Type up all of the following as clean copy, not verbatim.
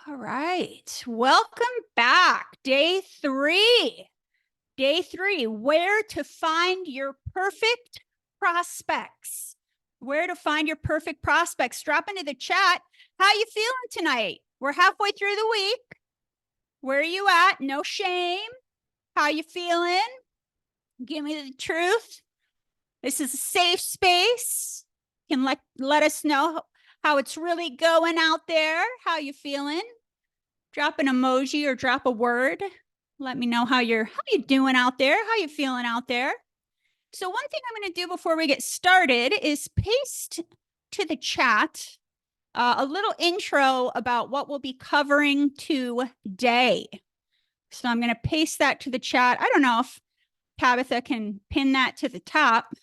All right. Welcome back. Day three. Day three, where to find your perfect prospects. Where to find your perfect prospects. Drop into the chat. How you feeling tonight? We're halfway through the week. Where are you at? No shame. How you feeling? Give me the truth. This is a safe space. You can let us know how it's really going out there. How you feeling? Drop an emoji or drop a word. Let me know how you doing out there, how you feeling out there. So one thing I'm going to do before we get started is paste to the chat a little intro about what we'll be covering today. So I'm going to paste that to the chat. I don't know if Tabitha can pin that to the top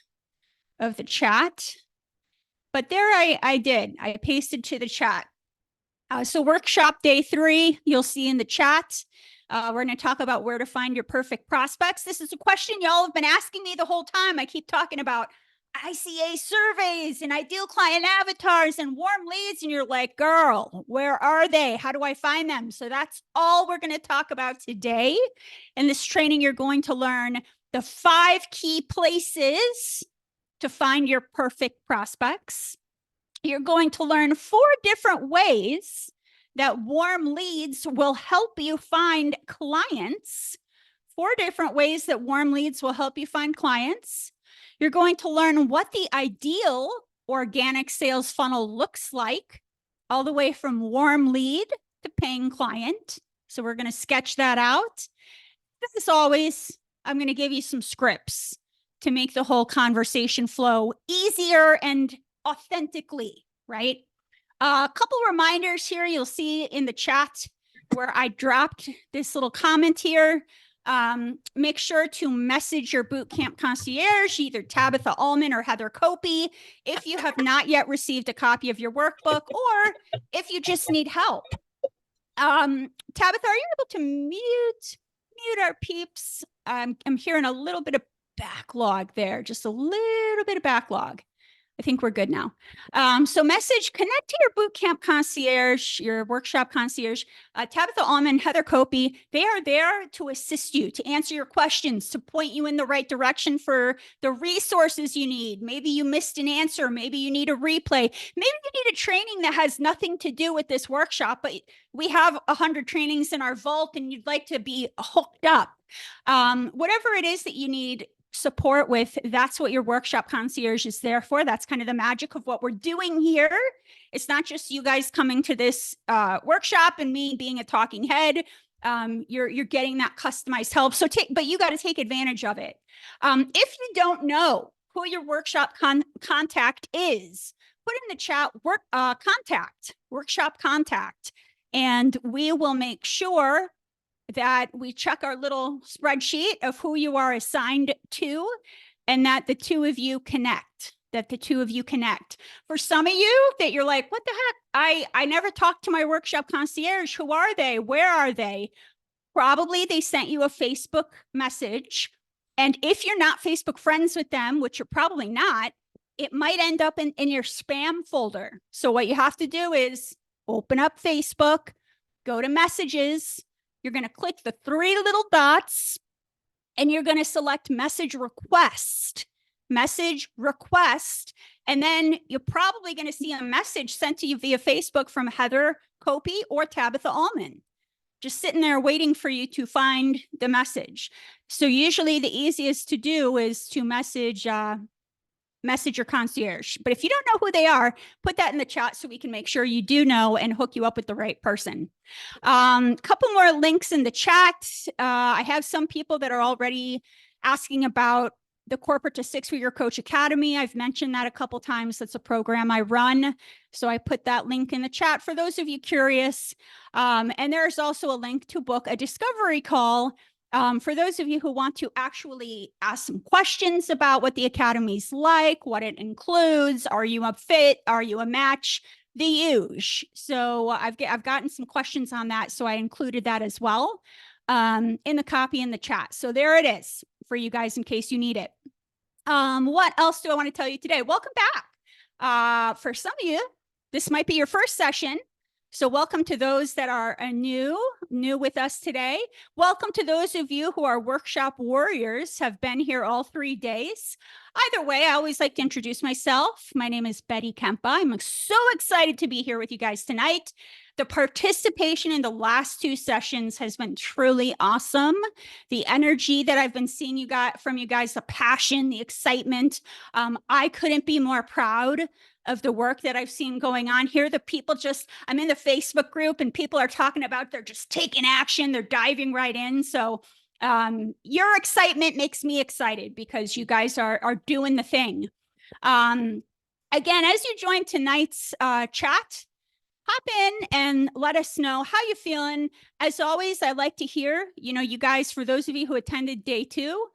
of the chat, but there I did. I pasted to the chat. So workshop day 3, you'll see in the chat. We're going to talk about where to find your perfect prospects. This is a question y'all have been asking me the whole time. I keep talking about ICA surveys and ideal client avatars and warm leads. And you're like, girl, where are they? How do I find them? So that's all we're going to talk about today. In this training, you're going to learn the 5 key places to find your perfect prospects. You're going to learn 4 different ways that warm leads will help you find clients. 4 different ways that warm leads will help you find clients. You're going to learn what the ideal organic sales funnel looks like, all the way from warm lead to paying client. So we're going to sketch that out. As always, I'm going to give you some scripts to make the whole conversation flow easier and authentically, right? A couple reminders here you'll see in the chat where I dropped this little comment here. Make sure to message your bootcamp concierge, either Tabitha Allman or Heather Copi, if you have not yet received a copy of your workbook or if you just need help. Tabitha, are you able to mute our peeps? I'm hearing a little bit of backlog there, just a little bit of backlog. I think we're good now. So connect to your bootcamp concierge, your workshop concierge, Tabitha Allman, Heather Copi. They are there to assist you, to answer your questions, to point you in the right direction for the resources you need. Maybe you missed an answer. Maybe you need a replay. Maybe you need a training that has nothing to do with this workshop, but we have 100 trainings in our vault and you'd like to be hooked up. Whatever it is that you need support with, that's what your workshop concierge is there for. That's kind of the magic of what we're doing here. It's not just you guys coming to this workshop and me being a talking head. You're getting that customized help. But you got to take advantage of it. If you don't know who your workshop contact is, put in the chat workshop contact, and we will make sure that we check our little spreadsheet of who you are assigned to and that the two of you connect, For some of you that you're like, what the heck? I never talked to my workshop concierge. Who are they? Where are they? Probably they sent you a Facebook message. And if you're not Facebook friends with them, which you're probably not, it might end up in your spam folder. So what you have to do is open up Facebook, go to messages. You're going to click the 3 little dots and you're going to select message request. And then you're probably going to see a message sent to you via Facebook from Heather Copi or Tabitha Allman, just sitting there waiting for you to find the message. So usually the easiest to do is to message your concierge. But if you don't know who they are, put that in the chat so we can make sure you do know and hook you up with the right person. Couple more links in the chat. I have some people that are already asking about the Corporate to 6-Figure Coach Academy. I've mentioned that a couple times. That's a program I run. So I put that link in the chat for those of you curious. And there's also a link to book a discovery call for those of you who want to actually ask some questions about what the Academy's like, what it includes, are you a fit, are you a match, the huge. So I've gotten some questions on that, so I included that as well in the copy in the chat. So there it is for you guys in case you need it. What else do I want to tell you today? Welcome back. For some of you, this might be your first session. So welcome to those that are new with us today. Welcome to those of you who are workshop warriors, have been here all 3 days. Either way, I always like to introduce myself. My name is Betty Kempa. I'm so excited to be here with you guys tonight. The participation in the last 2 sessions has been truly awesome. The energy that I've been seeing from you guys, the passion, the excitement. I couldn't be more proud of the work that I've seen going on here. I'm in the Facebook group and people are talking about they're just taking action. They're diving right in. So your excitement makes me excited because you guys are doing the thing. Again, as you join tonight's chat, hop in and let us know how you're feeling. As always, I like to hear, you guys, for those of you who attended day 2,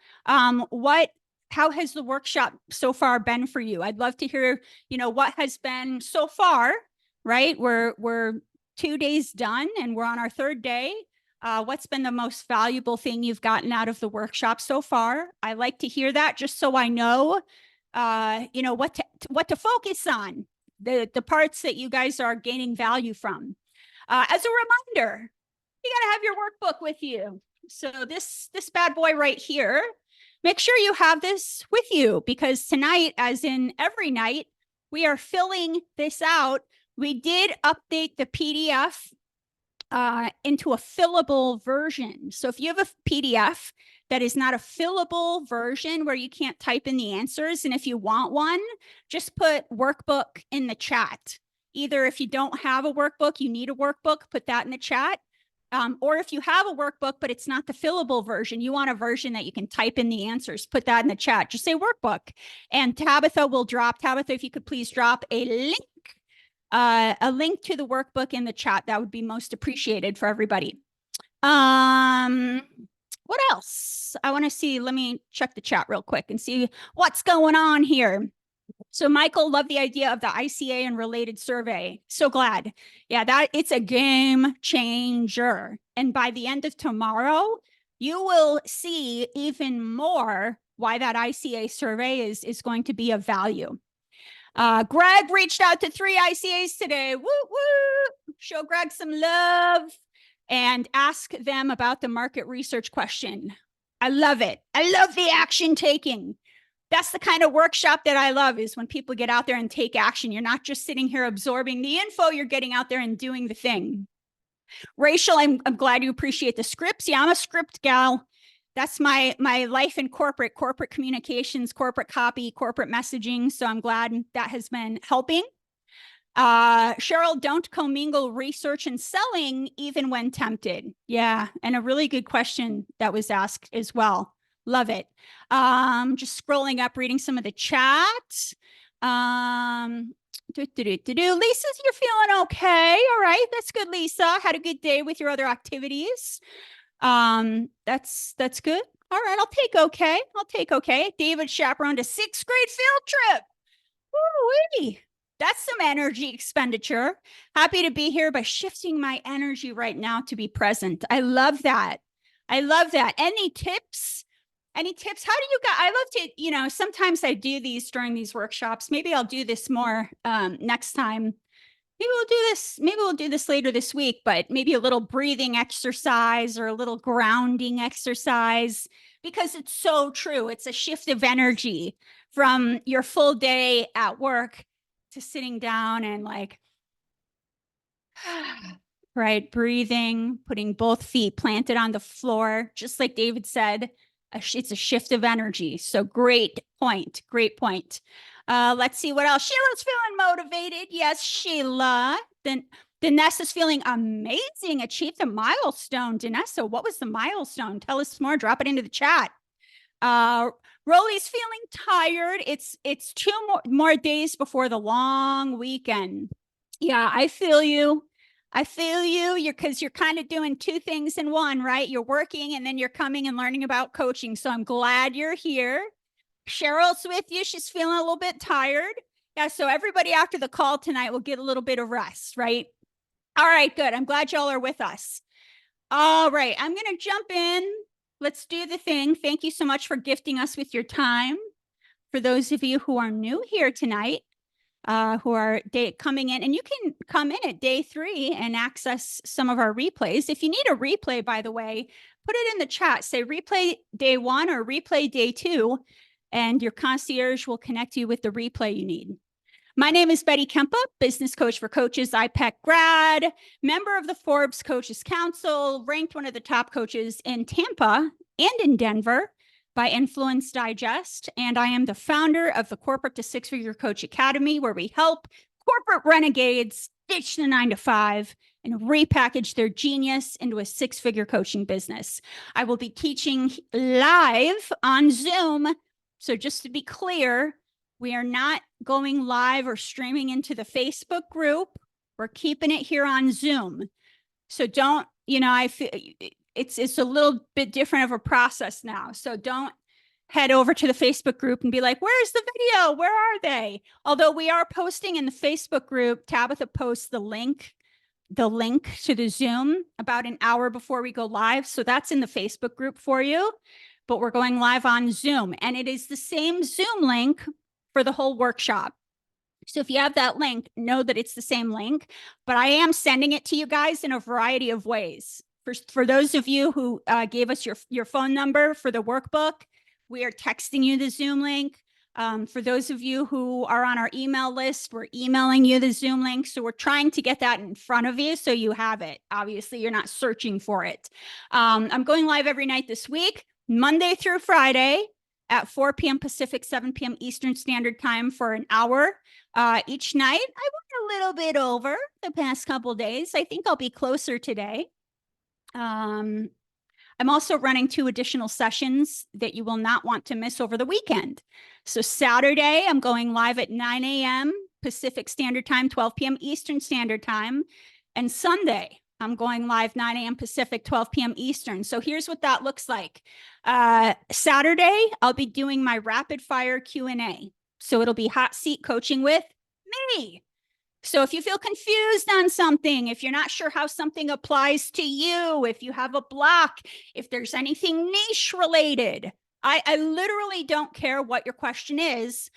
how has the workshop so far been for you? I'd love to hear, what has been so far, right? We're 2 days done and we're on our 3rd day. What's been the most valuable thing you've gotten out of the workshop so far? I like to hear that just so I know, what to focus on, the parts that you guys are gaining value from. As a reminder, you got to have your workbook with you. So this bad boy right here, make sure you have this with you because tonight, as in every night, we are filling this out. We did update the PDF into a fillable version. So if you have a PDF that is not a fillable version where you can't type in the answers, and if you want one, just put workbook in the chat. Either if you don't have a workbook, you need a workbook, put that in the chat. Or if you have a workbook, but it's not the fillable version, you want a version that you can type in the answers, put that in the chat. Just say workbook. And Tabitha, if you could please drop a link to the workbook in the chat. That would be most appreciated for everybody. What else? I want to see. Let me check the chat real quick and see what's going on here. So Michael, loved the idea of the ICA and related survey. So glad. Yeah, it's a game changer. And by the end of tomorrow, you will see even more why that ICA survey is going to be of value. Greg reached out to 3 ICAs today. Woo, woo. Show Greg some love and ask them about the market research question. I love it. I love the action taking. That's the kind of workshop that I love, is when people get out there and take action. You're not just sitting here absorbing the info, you're getting out there and doing the thing. Rachel, I'm glad you appreciate the scripts. Yeah, I'm a script gal. That's my life in corporate communications, corporate copy, corporate messaging. So I'm glad that has been helping. Cheryl, don't commingle research and selling even when tempted. Yeah, and a really good question that was asked as well. Love it. Just scrolling up, reading some of the chat. Lisa, you're feeling okay. All right, that's good, Lisa. Had a good day with your other activities. That's good. All right, I'll take okay. David chaperoned a 6th grade field trip. Woo-wee. That's some energy expenditure. Happy to be here, but shifting my energy right now to be present. I love that. Any tips? How do you guys, I love to, sometimes I do these during these workshops. Maybe I'll do this more next time. Maybe we'll do this later this week, but maybe a little breathing exercise or a little grounding exercise, because it's so true. It's a shift of energy from your full day at work to sitting down and right, breathing, putting both feet planted on the floor, just like David said. It's a shift of energy. So great point. Let's see what else. Sheila's feeling motivated. Yes, Sheila. Then Danessa's feeling amazing. Achieved a milestone. Danessa, what was the milestone? Tell us more. Drop it into the chat. Rolly's feeling tired. It's 2 more days before the long weekend. Yeah, I feel you. Because you're kind of doing 2 things in one, right? You're working and then you're coming and learning about coaching. So I'm glad you're here. Cheryl's with you. She's feeling a little bit tired. Yeah, so everybody after the call tonight will get a little bit of rest, right? All right, good. I'm glad y'all are with us. All right, I'm going to jump in. Let's do the thing. Thank you so much for gifting us with your time. For those of you who are new here tonight, who are coming in, and you can come in at day 3 and access some of our replays. If you need a replay, by the way, put it in the chat, say replay day 1 or replay day 2, and your concierge will connect you with the replay you need. My name is Betty Kempa, business coach for coaches, IPEC grad, member of the Forbes Coaches Council, ranked one of the top coaches in Tampa and in Denver by Influence Digest. And I am the founder of the Corporate to Six-Figure Coach Academy, where we help corporate renegades ditch the 9-to-5 and repackage their genius into a 6-figure coaching business. I will be teaching live on Zoom. So just to be clear, we are not going live or streaming into the Facebook group. We're keeping it here on Zoom. So don't, I feel it's a little bit different of a process now. So don't head over to the Facebook group and be like, where's the video? Where are they? Although we are posting in the Facebook group, Tabitha posts the link to the Zoom about an hour before we go live. So that's in the Facebook group for you, but we're going live on Zoom, and it is the same Zoom link for the whole workshop. So if you have that link, know that it's the same link, but I am sending it to you guys in a variety of ways. For those of you who gave us your phone number for the workbook, we are texting you the Zoom link. For those of you who are on our email list, we're emailing you the Zoom link. So we're trying to get that in front of you so you have it. Obviously, you're not searching for it. I'm going live every night this week, Monday through Friday at 4 p.m. Pacific, 7 p.m. Eastern Standard Time for an hour each night. I went a little bit over the past couple of days. I think I'll be closer today. I'm also running 2 additional sessions that you will not want to miss over the weekend. So Saturday, I'm going live at 9 a.m. Pacific Standard Time, 12 p.m. Eastern Standard Time. And Sunday, I'm going live 9 a.m. Pacific, 12 p.m. Eastern. So here's what that looks like. Saturday, I'll be doing my rapid fire Q&A. So it'll be hot seat coaching with me. So if you feel confused on something, if you're not sure how something applies to you, if you have a block, if there's anything niche related, I literally don't care what your question is.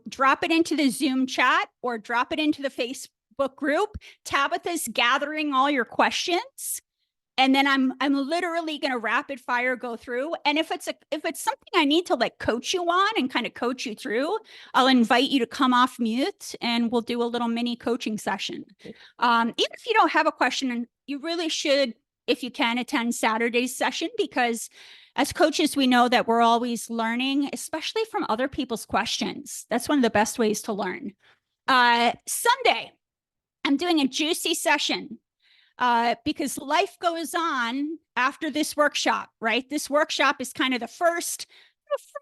Drop it into the Zoom chat or drop it into the Facebook group. Tabitha's gathering all your questions. And then I'm literally going to rapid fire go through. And if it's something I need to like coach you on and kind of coach you through, I'll invite you to come off mute and we'll do a little mini coaching session. Even if you don't have a question, you really should, if you can, attend Saturday's session, because as coaches, we know that we're always learning, especially from other people's questions. That's one of the best ways to learn. Sunday, I'm doing a juicy session. Because life goes on after this workshop, right? This workshop is kind of the first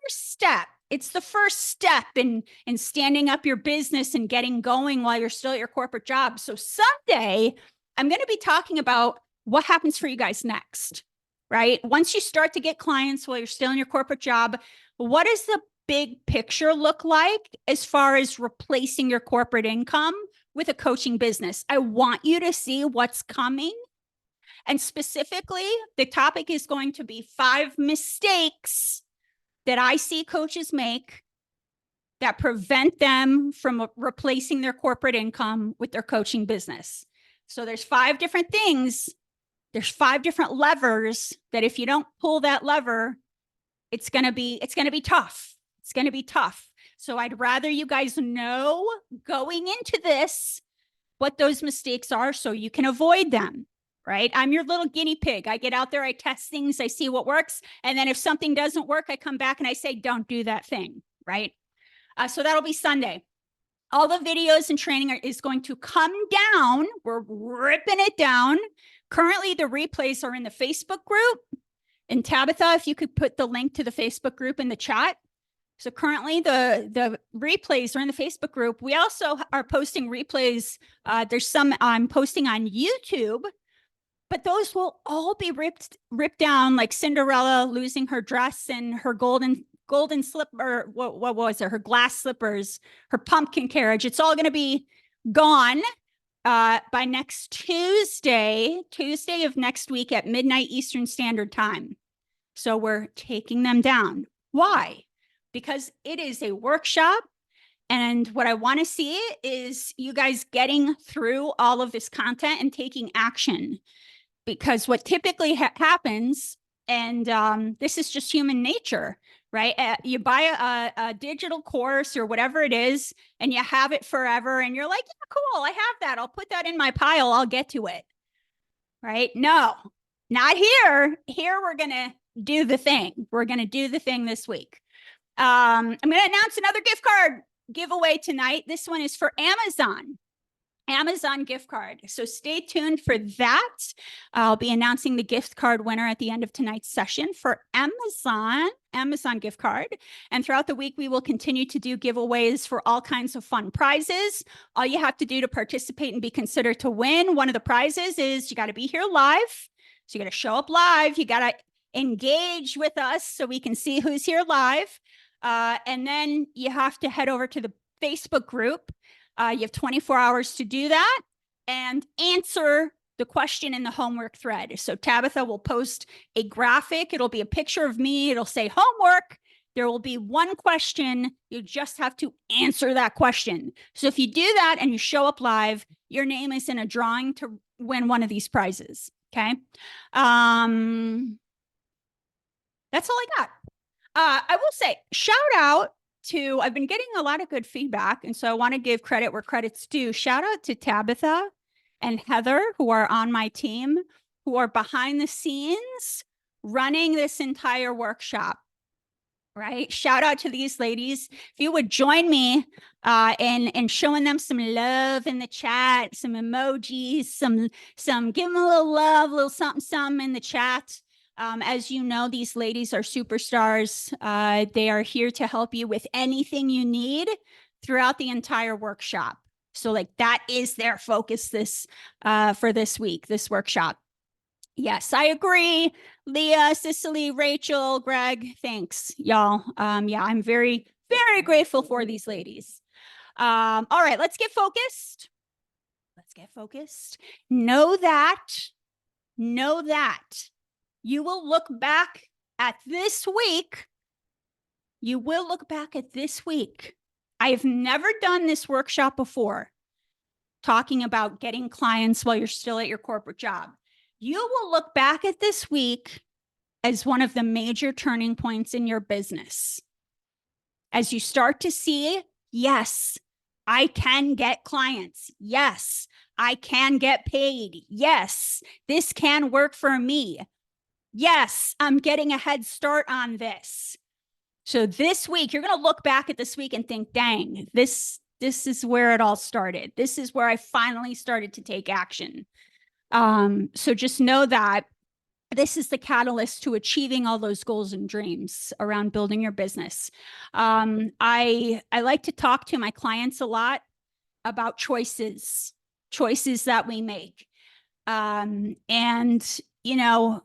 step. It's the first step in standing up your business and getting going while you're still at your corporate job. So Sunday, I'm going to be talking about what happens for you guys next, right? Once you start to get clients while you're still in your corporate job, what does the big picture look like as far as replacing your corporate income with a coaching business? I want you to see what's coming. And specifically, the topic is going to be 5 mistakes that I see coaches make that prevent them from replacing their corporate income with their coaching business. So there's 5 different things. There's 5 different levers that if you don't pull that lever, it's going to be tough. It's going to be tough. So I'd rather you guys know going into this what those mistakes are so you can avoid them, right? I'm your little guinea pig. I get out there, I test things, I see what works. And then if something doesn't work, I come back and I say, don't do that thing, right? So that'll be Sunday. All the videos and training is going to come down. We're ripping it down. Currently, the replays are in the Facebook group. And Tabitha, if you could put the link to the Facebook group in the chat. So currently the replays are in the Facebook group. We also are posting replays. There's some I'm posting on YouTube, but those will all be ripped down, like Cinderella losing her dress and her golden slipper. What was it? Her glass slippers, her pumpkin carriage. It's all going to be gone by next Tuesday of next week at midnight Eastern Standard Time. So we're taking them down. Why? Because it is a workshop And what I want to see is you guys getting through all of this content and taking action, because what typically happens, and this is just human nature, right? You buy a digital course or whatever it is, and you have it forever, and you're like, yeah, cool, I have that. I'll put that in my pile. I'll get to it, right? No, not here. Here, we're going to do the thing. We're going to do the thing this week. I'm going to announce another gift card giveaway tonight. This one is for Amazon gift card. So stay tuned for that. I'll be announcing the gift card winner at the end of tonight's session for Amazon gift card. And throughout the week, we will continue to do giveaways for all kinds of fun prizes. All you have to do to participate and be considered to win one of the prizes is you got to be here live. So you got to show up live. You got to engage with us so we can see who's here live. And then you have to head over to the Facebook group. You have 24 hours to do that and answer the question in the homework thread. So Tabitha will post a graphic. It'll be a picture of me. It'll say homework. There will be one question. You just have to answer that question. So if you do that and you show up live, your name is in a drawing to win one of these prizes. Okay. That's all I got. I will say, shout out to, I've been getting a lot of good feedback, and so I want to give credit where credit's due. Shout out to Tabitha and Heather, who are on my team, who are behind the scenes running this entire workshop, right? Shout out to these ladies. If you would join me in showing them some love in the chat, some emojis, some give them a little love, a little something in the chat. As you know, these ladies are superstars. They are here to help you with anything you need throughout the entire workshop. So like that is their focus for this week, this workshop. Yes, I agree. Leah, Cicely, Rachel, Greg, thanks, y'all. Yeah, I'm very, very grateful for these ladies. All right, let's get focused. Let's get focused. Know that you will look back at this week. You will look back at this week. I have never done this workshop before, talking about getting clients while you're still at your corporate job. You will look back at this week as one of the major turning points in your business. As you start to see, yes, I can get clients. Yes, I can get paid. Yes, this can work for me. Yes, I'm getting a head start on this. So this week, you're going to look back at this week and think, dang, this is where it all started. This is where I finally started to take action. So just know that this is the catalyst to achieving all those goals and dreams around building your business. I like to talk to my clients a lot about choices that we make. And, you know,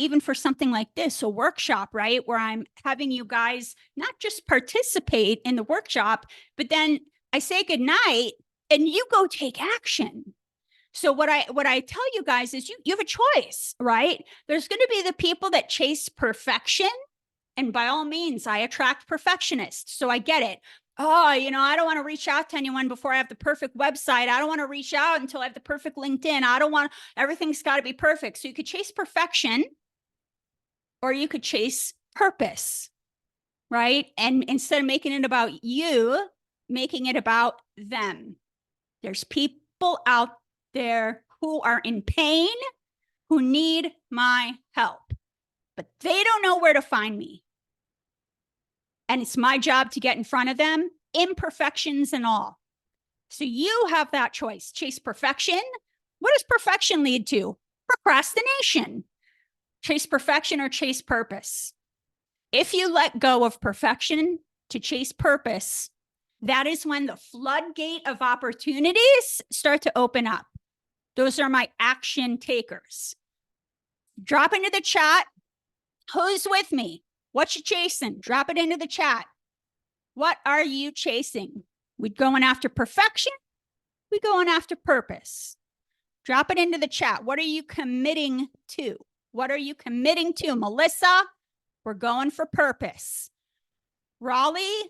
even for something like this, a workshop, right, where I'm having you guys not just participate in the workshop, but then I say goodnight and you go take action. So what I tell you guys is you have a choice, right? There's going to be the people that chase perfection. And by all means, I attract perfectionists. So I get it. Oh, you know, I don't want to reach out to anyone before I have the perfect website. I don't want to reach out until I have the perfect LinkedIn. I don't want, everything's got to be perfect. So you could chase perfection, or you could chase purpose, right? And instead of making it about you, making it about them. There's people out there who are in pain, who need my help, but they don't know where to find me. And it's my job to get in front of them, imperfections and all. So you have that choice. Chase perfection. What does perfection lead to? Procrastination. Chase perfection or chase purpose. If you let go of perfection to chase purpose, that is when the floodgate of opportunities start to open up. Those are my action takers. Drop into the chat. Who's with me? What you chasing? Drop it into the chat. What are you chasing? We going after perfection? We going after purpose? Drop it into the chat. What are you committing to? What are you committing to? Melissa, we're going for purpose. Raleigh,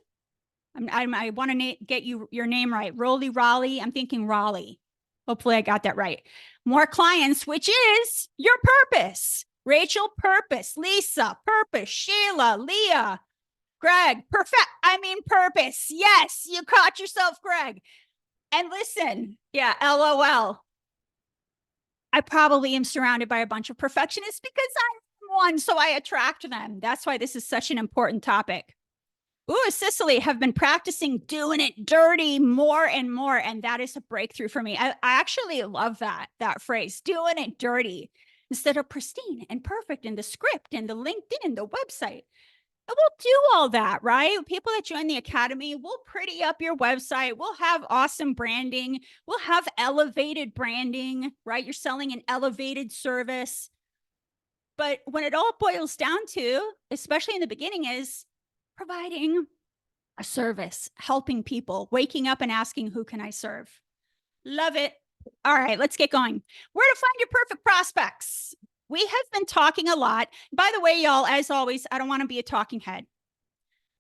I want to get your name right. Raleigh. I'm thinking Raleigh. Hopefully I got that right. More clients, which is your purpose. Rachel, purpose. Lisa, purpose. Sheila, Leah, Greg, purpose. Yes, you caught yourself, Greg. And listen, yeah, LOL. I probably am surrounded by a bunch of perfectionists because I'm one, so I attract them. That's why this is such an important topic. Ooh, Cicely, have been practicing doing it dirty more and more. And that is a breakthrough for me. I actually love that phrase, doing it dirty, instead of pristine and perfect in the script and the LinkedIn, the website. And we'll do all that, right? People that join the academy, we'll pretty up your website. We'll have awesome branding. We'll have elevated branding, right? You're selling an elevated service. But when it all boils down to, especially in the beginning, is providing a service, helping people, waking up and asking, who can I serve? Love it. All right, let's get going. Where to find your perfect prospects? We have been talking a lot. By the way, y'all, as always, I don't want to be a talking head.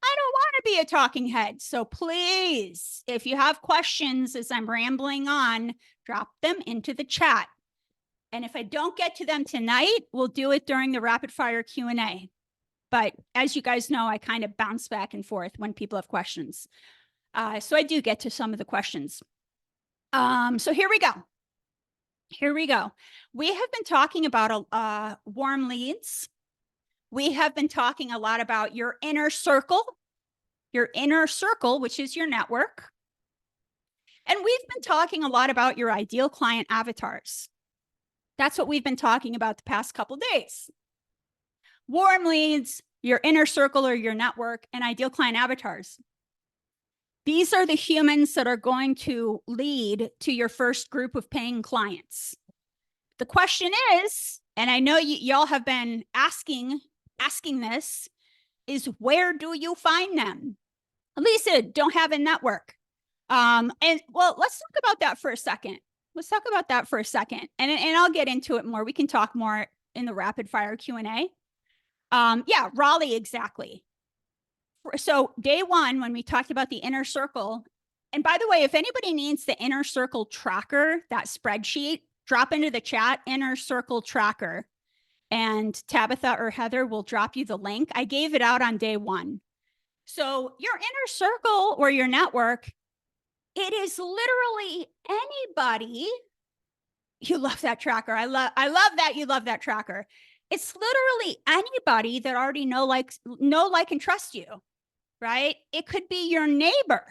I don't want to be a talking head. So please, if you have questions as I'm rambling on, drop them into the chat. And if I don't get to them tonight, we'll do it during the rapid fire Q&A. But as you guys know, I kind of bounce back and forth when people have questions. So I do get to some of the questions. So here we go. We have been talking about warm leads. We have been talking a lot about your inner circle, which is your network. And we've been talking a lot about your ideal client avatars. That's what we've been talking about the past couple of days. Warm leads, your inner circle or your network, and ideal client avatars. These are the humans that are going to lead to your first group of paying clients. The question is, and I know y'all have been asking this, is where do you find them? Lisa, don't have a network. And well, let's talk about that for a second. And I'll get into it more. We can talk more in the rapid fire Q&A. Yeah, Raleigh, exactly. So day one, when we talked about the inner circle, and by the way, if anybody needs the inner circle tracker, that spreadsheet, drop into the chat, inner circle tracker, and Tabitha or Heather will drop you the link. I gave it out on day one. So your inner circle or your network, it is literally anybody. You love that tracker. I love that you love that tracker. It's literally anybody that already know, like, and trust you, right? It could be your neighbor.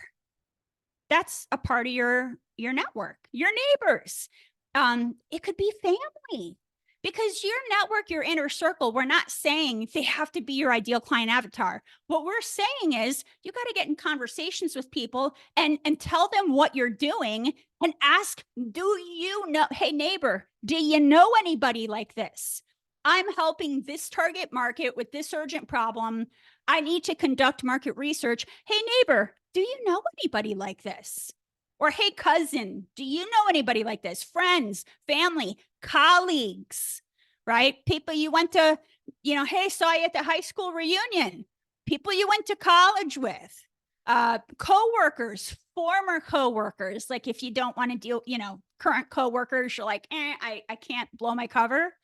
That's a part of your network, your neighbors. It could be family, because your network, your inner circle, we're not saying they have to be your ideal client avatar. What we're saying is you got to get in conversations with people and tell them what you're doing and ask, do you know, hey neighbor, do you know anybody like this? I'm helping this target market with this urgent problem. I need to conduct market research. Hey neighbor, do you know anybody like this? Or hey cousin, do you know anybody like this? Friends, family, colleagues, right? People you went to, hey, saw you at the high school reunion. People you went to college with, coworkers, former coworkers. Like if you don't want to deal, current coworkers, you're like, I can't blow my cover.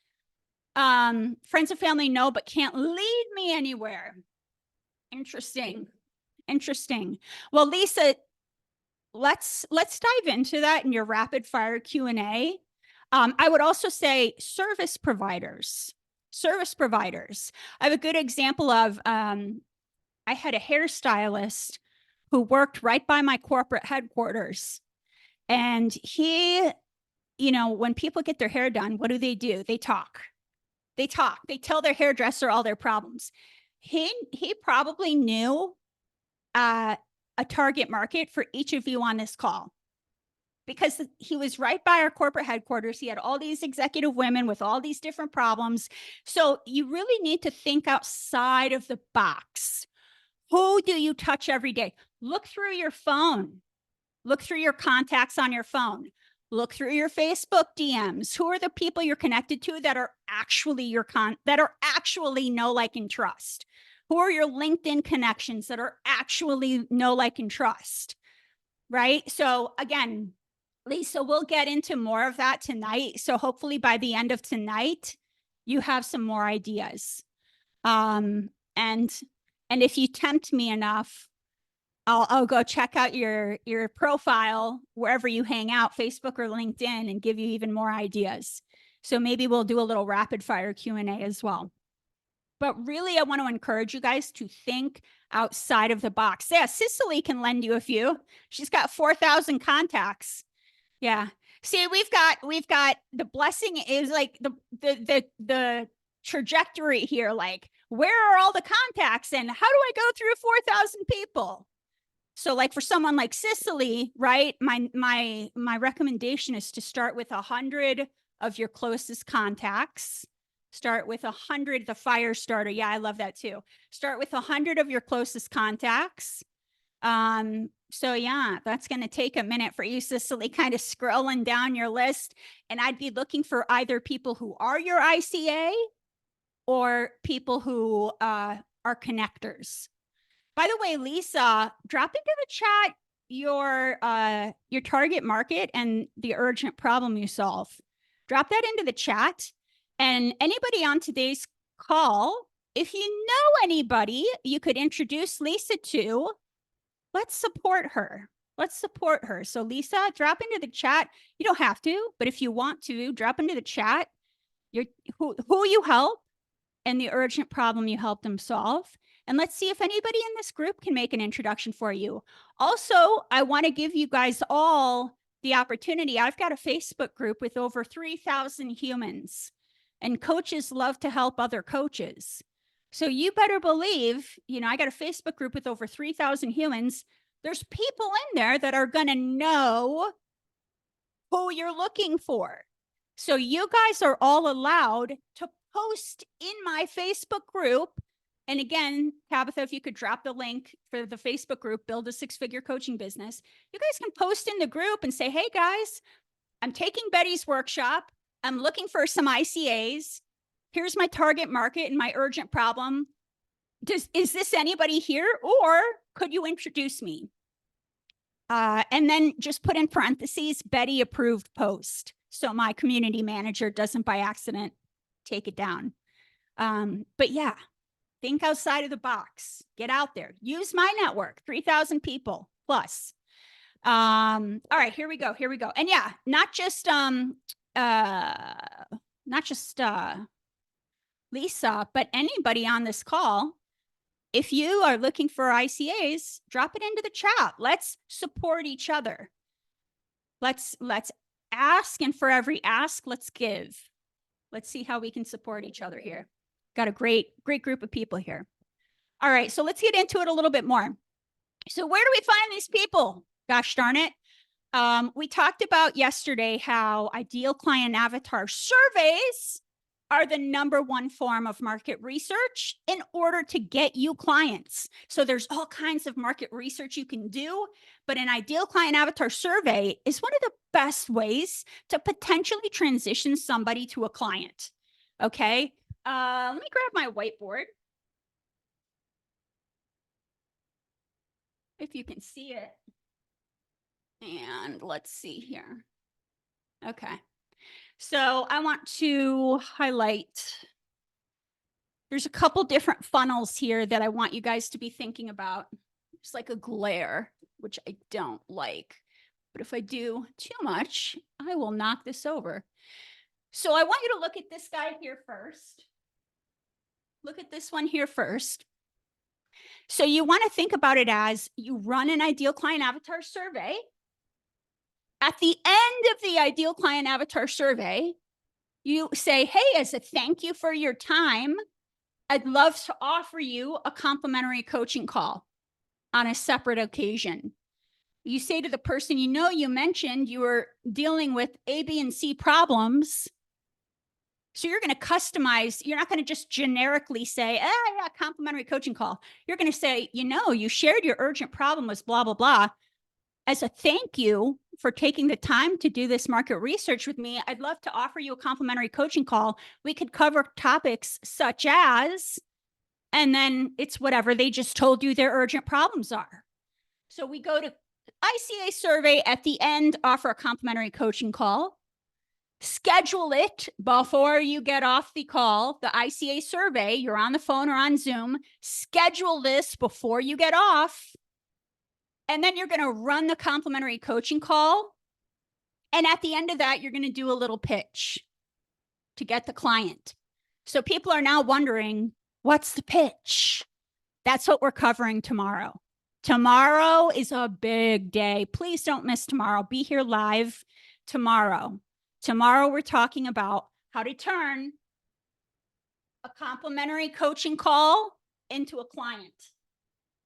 Friends and family know, but can't lead me anywhere. Interesting. Well, Lisa, let's dive into that in your rapid fire Q&A. I would also say service providers. I have a good example of, I had a hairstylist who worked right by my corporate headquarters. And he, when people get their hair done, what do? They talk. They tell their hairdresser all their problems. He probably knew a target market for each of you on this call, because he was right by our corporate headquarters. He had all these executive women with all these different problems. So you really need to think outside of the box. Who do you touch every day? Look through your phone. Look through your contacts on your phone. Look through your Facebook DMs. Who are the people you're connected to that are actually that are actually know, like, and trust? Who are your LinkedIn connections that are actually know, like, and trust, right? So again, Lisa, we'll get into more of that tonight. So hopefully by the end of tonight, you have some more ideas. And if you tempt me enough, I'll go check out your profile wherever you hang out, Facebook or LinkedIn, and give you even more ideas. So maybe we'll do a little rapid fire Q&A as well. But really, I want to encourage you guys to think outside of the box. Yeah, Cicely can lend you a few. She's got 4,000 contacts. Yeah. See, we've got the blessing is like the trajectory here. Like, where are all the contacts and how do I go through 4,000 people? So like for someone like Cicely, right? My recommendation is to start with 100 of your closest contacts. Start with 100, the fire starter. Yeah, I love that too. Start with 100 of your closest contacts. So yeah, that's going to take a minute for you, Cicely, kind of scrolling down your list. And I'd be looking for either people who are your ICA or people who are connectors. By the way, Lisa, drop into the chat your target market and the urgent problem you solve. Drop that into the chat. And anybody on today's call, if you know anybody you could introduce Lisa to, let's support her. Let's support her. So Lisa, drop into the chat. You don't have to, but if you want to, drop into the chat who you help and the urgent problem you help them solve. And let's see if anybody in this group can make an introduction for you. Also, I want to give you guys all the opportunity. I've got a Facebook group with over 3,000 humans, and coaches love to help other coaches. So you better believe, I got a Facebook group with over 3,000 humans. There's people in there that are going to know who you're looking for. So you guys are all allowed to post in my Facebook group. And again, Tabitha, if you could drop the link for the Facebook group, Build a Six-Figure Coaching Business, you guys can post in the group and say, hey guys, I'm taking Betty's workshop. I'm looking for some ICAs. Here's my target market and my urgent problem. Is this anybody here, or could you introduce me? And then just put in parentheses, Betty approved post. So my community manager doesn't by accident take it down. But yeah, think outside of the box, get out there, use my network, 3,000 people plus. All right, here we go. And yeah, not just Lisa, but anybody on this call. If you are looking for ICAs, drop it into the chat. Let's support each other. Let's ask, and for every ask, let's give. Let's see how we can support each other here. Got a great group of people here. All right, so let's get into it a little bit more. So where do we find these people? Gosh darn it. We talked about yesterday how ideal client avatar surveys are the #1 form of market research in order to get you clients. So there's all kinds of market research you can do, but an ideal client avatar survey is one of the best ways to potentially transition somebody to a client. Okay, let me grab my whiteboard. If you can see it. And let's see here. Okay. So I want to highlight, there's a couple different funnels here that I want you guys to be thinking about. It's like a glare, which I don't like. But if I do too much, I will knock this over. So I want you to look at this guy here first. Look at this one here first. So you want to think about it as you run an ideal client avatar survey. At the end of the ideal client avatar survey, you say, hey, as a thank you for your time, I'd love to offer you a complimentary coaching call on a separate occasion. You say to the person, you mentioned you were dealing with A, B, and C problems. So you're going to customize. You're not going to just generically say, yeah, complimentary coaching call. You're going to say, you shared your urgent problem was blah, blah, blah. As a thank you for taking the time to do this market research with me, I'd love to offer you a complimentary coaching call. We could cover topics such as And then it's whatever they just told you their urgent problems are. So we go to ICA survey at the end, offer a complimentary coaching call. Schedule it before you get off the call, the ICA survey. You're on the phone or on Zoom. Schedule this before you get off. And then you're going to run the complimentary coaching call. And at the end of that, you're going to do a little pitch to get the client. So people are now wondering, what's the pitch? That's what we're covering tomorrow. Tomorrow is a big day. Please don't miss tomorrow. Be here live tomorrow. Tomorrow, we're talking about how to turn a complimentary coaching call into a client.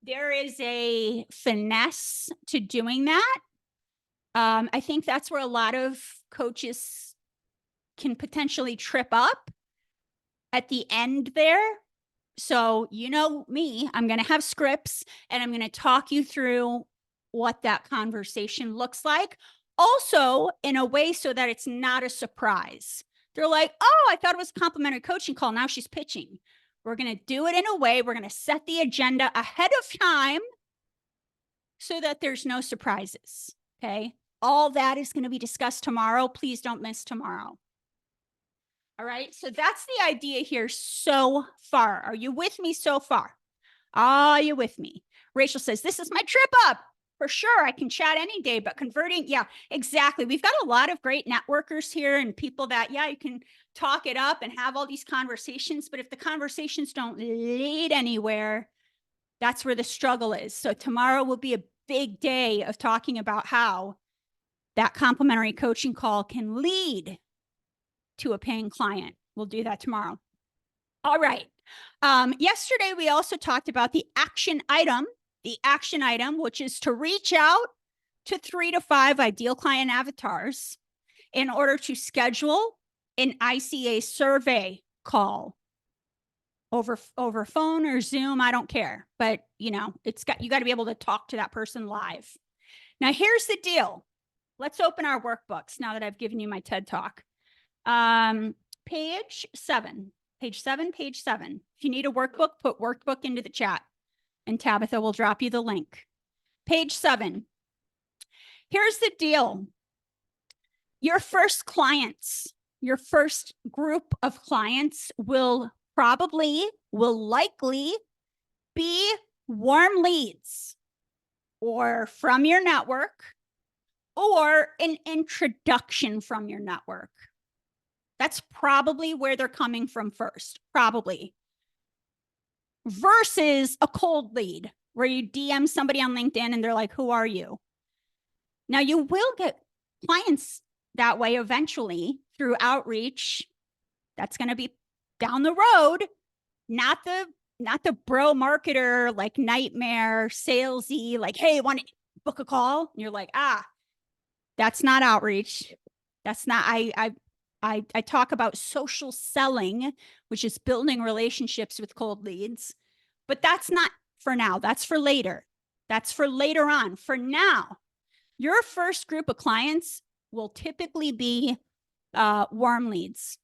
There is a finesse to doing that. I think that's where a lot of coaches can potentially trip up at the end there. So, you know me, I'm going to have scripts and I'm going to talk you through what that conversation looks like. Also, in a way so that it's not a surprise. They're like, oh, I thought it was a complimentary coaching call. Now she's pitching. We're going to do it in a way. We're going to set the agenda ahead of time so that there's no surprises. Okay. All that is going to be discussed tomorrow. Please don't miss tomorrow. All right. So that's the idea here so far. Are you with me so far? Are you with me? Rachel says, this is my trip up. For sure, I can chat any day, but converting, yeah, exactly. We've got a lot of great networkers here and people that, yeah, you can talk it up and have all these conversations. But if the conversations don't lead anywhere, that's where the struggle is. So tomorrow will be a big day of talking about how that complimentary coaching call can lead to a paying client. We'll do that tomorrow. All right. Yesterday, we also talked about the action item, which is to reach out to 3 to 5 ideal client avatars in order to schedule an ICA survey call over phone or Zoom. I don't care, but you know, you got to be able to talk to that person live. Now, here's the deal. Let's open our workbooks now that I've given you my TED Talk. Page 7. If you need a workbook, put workbook into the chat and Tabitha will drop you the link. Page 7. Here's the deal. Your first clients, your first group of clients will likely be warm leads or from your network or an introduction from your network. That's probably where they're coming from first, probably. Versus a cold lead where you DM somebody on LinkedIn and they're like, who are you? Now you will get clients that way eventually through outreach. That's going to be down the road, not the bro marketer, like nightmare salesy, like, hey, want to book a call? And you're like, that's not outreach. That's not, I talk about social selling, which is building relationships with cold leads, but that's not for now. That's for later. That's for later on. For now, your first group of clients will typically be warm leads,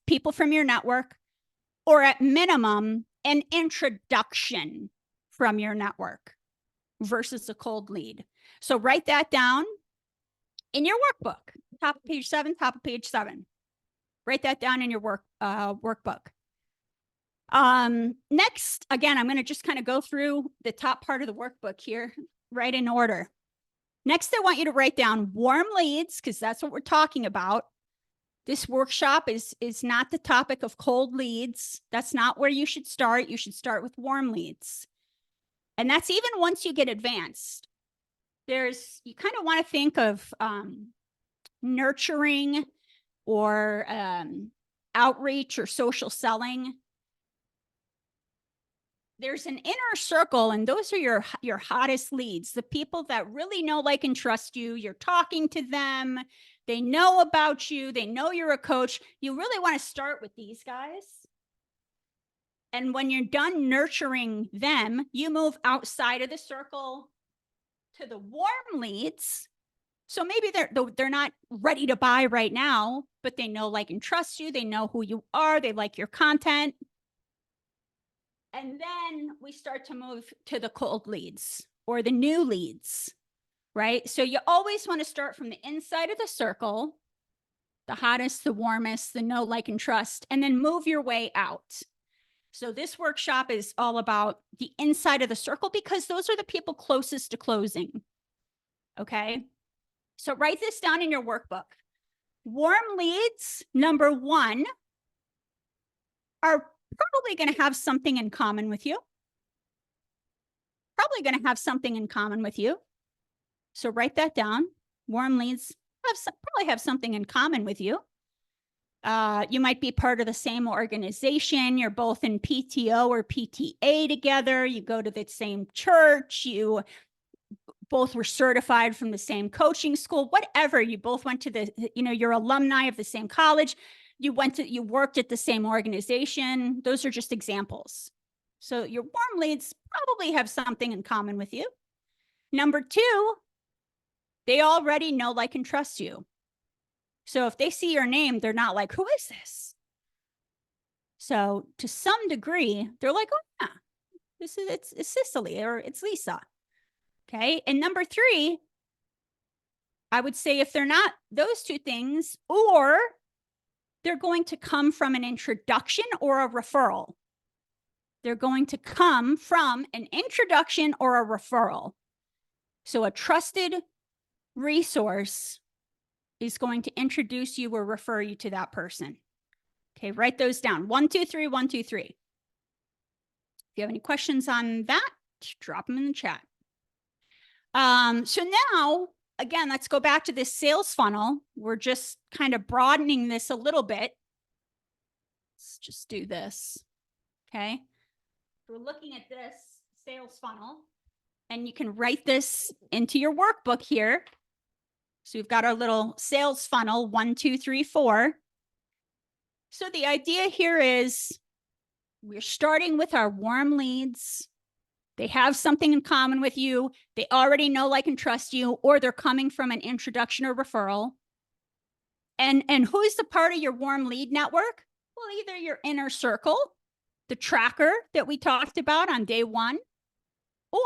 people from your network, or at minimum, an introduction from your network versus a cold lead. So write that down in your workbook. Top of page 7, top of page 7. Write that down in your workbook. Next, again, I'm going to just kind of go through the top part of the workbook here, right in order. Next, I want you to write down warm leads, because that's what we're talking about. This workshop is not the topic of cold leads. That's not where you should start. You should start with warm leads. And that's even once you get advanced. You kind of want to think of nurturing or outreach or social selling. There's an inner circle, and those are your hottest leads, the people that really know, like, and trust you. You're talking to them. They know about you. They know you're a coach. You really want to start with these guys. And when you're done nurturing them, you move outside of the circle to the warm leads. So maybe they're not ready to buy right now, but they know, like, and trust you. They know who you are. They like your content. And then we start to move to the cold leads or the new leads, right? So you always want to start from the inside of the circle, the hottest, the warmest, the know, like, and trust, and then move your way out. So this workshop is all about the inside of the circle because those are the people closest to closing. Okay. So write this down in your workbook. Warm leads, number one, are probably going to have something in common with you. Probably going to have something in common with you. So write that down. Warm leads probably have something in common with you. You might be part of the same organization. You're both in PTO or PTA together. You go to the same church. You both were certified from the same coaching school, whatever. You both went to the, you're alumni of the same college. You worked at the same organization. Those are just examples. So your warm leads probably have something in common with you. Number two, they already know, like, and trust you. So if they see your name, they're not like, who is this? So to some degree, they're like, oh yeah, it's Cicely or it's Lisa. Okay. And number three, I would say if they're not those two things, or they're going to come from an introduction or a referral. They're going to come from an introduction or a referral. So a trusted resource is going to introduce you or refer you to that person. Okay, write those down. 1, 2, 3, 1, 2, 3. If you have any questions on that, drop them in the chat. So now, again, let's go back to this sales funnel. We're just kind of broadening this a little bit. Let's just do this. Okay. We're looking at this sales funnel, and you can write this into your workbook here. So we've got our little sales funnel, 1, 2, 3, 4. So the idea here is we're starting with our warm leads. They have something in common with you. They already know, like, and trust you, or they're coming from an introduction or referral. And who's the part of your warm lead network? Well, either your inner circle, the tracker that we talked about on day 1, or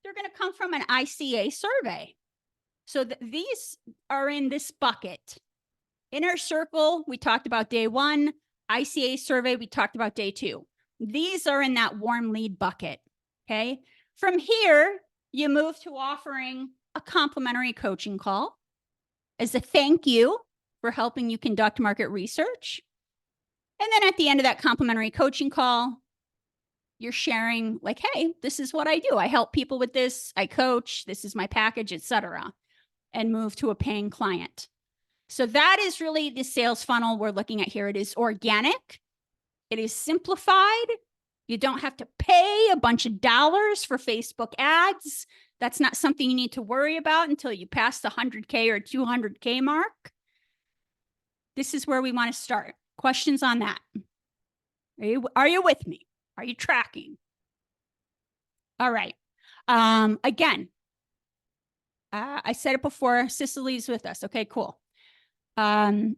they're going to come from an ICA survey. So these are in this bucket. Inner circle, we talked about day 1. ICA survey, we talked about day 2. These are in that warm lead bucket. Okay. From here, you move to offering a complimentary coaching call as a thank you for helping you conduct market research. And then at the end of that complimentary coaching call, you're sharing, like, hey, this is what I do. I help people with this. I coach. This is my package, etc., and move to a paying client. So that is really the sales funnel we're looking at here. It is organic. It is simplified. You don't have to pay a bunch of dollars for Facebook ads. That's not something you need to worry about until you pass the 100K or 200K mark. This is where we want to start. Questions on that? Are you with me? Are you tracking? All right. Again, I said it before. Cicely's with us. Okay, cool. I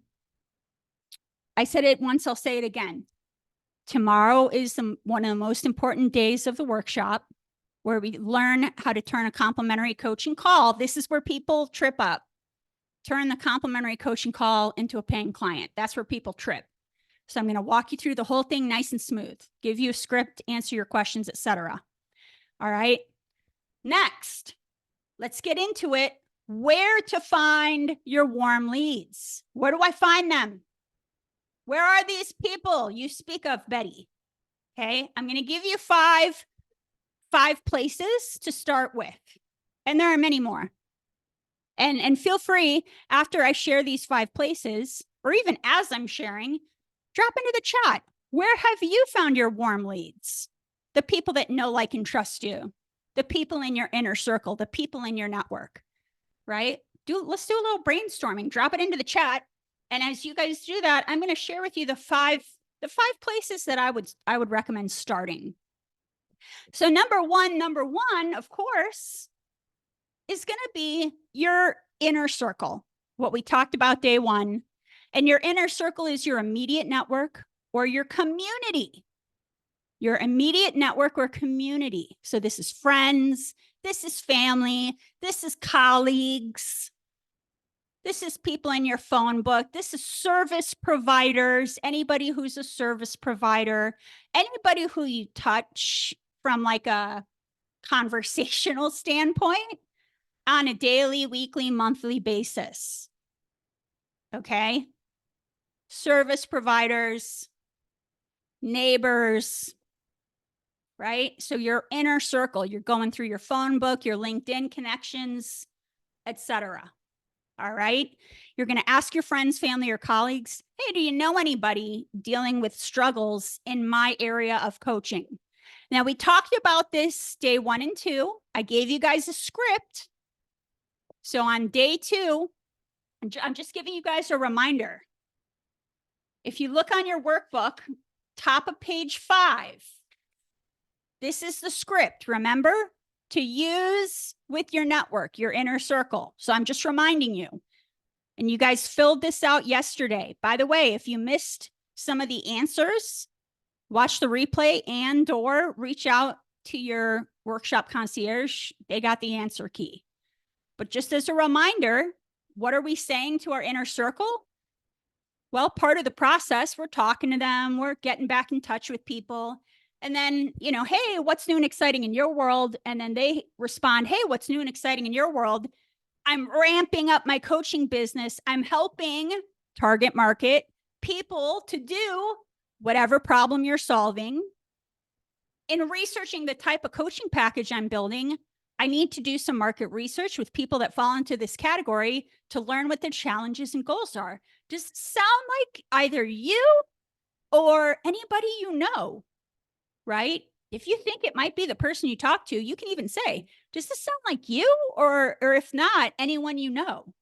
said it once. I'll say it again. Tomorrow is one of the most important days of the workshop, where we learn how to turn a complimentary coaching call. This is where people trip up. Turn the complimentary coaching call into a paying client. That's where people trip. So I'm going to walk you through the whole thing nice and smooth, give you a script, answer your questions, etc. All right. Next, let's get into it. Where to find your warm leads? Where do I find them? Where are these people you speak of, Betty? Okay, I'm going to give you five places to start with. And there are many more. And feel free, after I share these 5 places, or even as I'm sharing, drop into the chat. Where have you found your warm leads? The people that know, like, and trust you. The people in your inner circle, the people in your network, right? Let's do a little brainstorming. Drop it into the chat. And as you guys do that, I'm going to share with you the five places that I would recommend starting. So number one, of course, is going to be your inner circle, what we talked about day 1. And your inner circle is your immediate network or your community. your immediate network or community. So this is friends, this is family, this is colleagues, this is people in your phone book, this is service providers, anybody who's a service provider, anybody who you touch from like a conversational standpoint on a daily, weekly, monthly basis. Okay. Service providers, neighbors, right? So your inner circle, you're going through your phone book, your LinkedIn connections, etc. All right. You're going to ask your friends, family, or colleagues, hey, do you know anybody dealing with struggles in my area of coaching? Now, we talked about this day 1 and 2. I gave you guys a script. So on day 2, I'm just giving you guys a reminder. If you look on your workbook, top of page 5, this is the script, remember? To use with your network, your inner circle. So I'm just reminding you. And you guys filled this out yesterday. By the way, if you missed some of the answers, watch the replay and or reach out to your workshop concierge. They got the answer key. But just as a reminder, what are we saying to our inner circle? Well, part of the process, we're talking to them, we're getting back in touch with people. And then, you know, hey, what's new and exciting in your world? And then they respond, hey, what's new and exciting in your world? I'm ramping up my coaching business. I'm helping target market people to do whatever problem you're solving. In researching the type of coaching package I'm building, I need to do some market research with people that fall into this category to learn what the challenges and goals are. Does it sound like either you or anybody you know, right? If you think it might be the person you talk to, you can even say, does this sound like you? Or if not, anyone you know?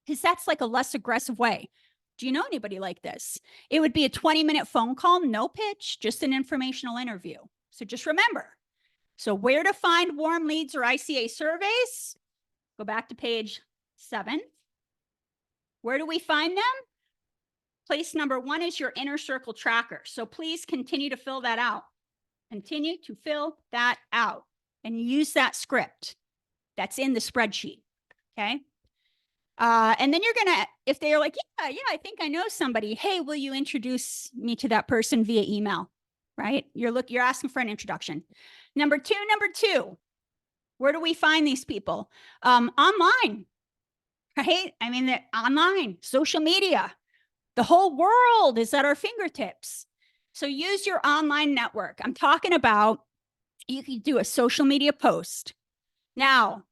Because that's like a less aggressive way. Do you know anybody like this? It would be a 20-minute phone call, no pitch, just an informational interview. So just remember. So where to find warm leads or ICA surveys? Go back to page 7. Where do we find them? Place number 1 is your inner circle tracker. So please continue to fill that out. Continue to fill that out and use that script that's in the spreadsheet. Okay. And then you're going to, if they're like, yeah, I think I know somebody. Hey, will you introduce me to that person via email? Right. You're asking for an introduction. Number two, where do we find these people? Online, right? I mean, they're online, social media, the whole world is at our fingertips. So use your online network. I'm talking about, you can do a social media post. Now,